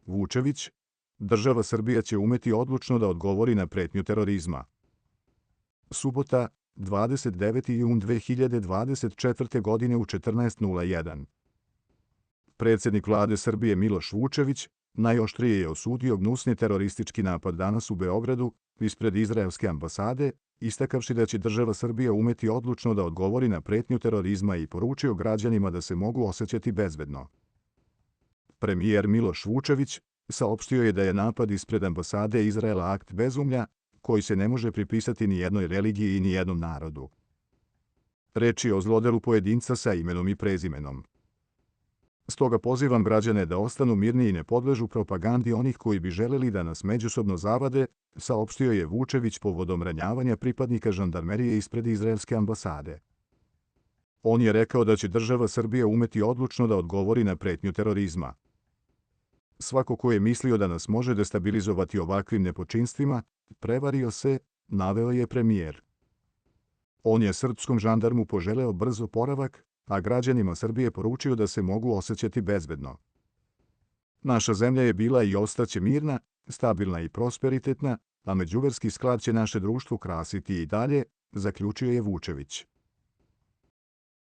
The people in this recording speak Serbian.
Vučević, država Srbija će umeti odlučno da odgovori na pretnju terorizma. Subota, 29. jun 2024. godine u 14:01. Predsjednik vlade Srbije Miloš Vučević najoštrije je osudio gnusni teroristički napad danas u Beogradu ispred izraelske ambasade, istakavši da će država Srbija umeti odlučno da odgovori na pretnju terorizma i poručio građanima da se mogu osjećati bezbedno. Premijer Miloš Vučević saopštio je da je napad ispred ambasade Izraela akt bezumlja koji se ne može pripisati ni jednoj religiji i ni jednom narodu. Reč je o zlodelu pojedinca sa imenom i prezimenom. Stoga pozivam građane da ostanu mirni i ne podležu propagandi onih koji bi želeli da nas međusobno zavade, saopštio je Vučević povodom ranjavanja pripadnika žandarmerije ispred izraelske ambasade. On je rekao da će država Srbija umeti odlučno da odgovori na pretnju terorizma. Svako ko je mislio da nas može destabilizovati ovakvim nepočinstvima, prevario se, naveo je premijer. On je srpskom žandarmu poželeo brz oporavak, a građanima Srbije poručio da se mogu osjećati bezbedno. Naša zemlja je bila i ostaće mirna, stabilna i prosperitetna, a međuverski sklad će naše društvo krasiti i dalje, zaključio je Vučević.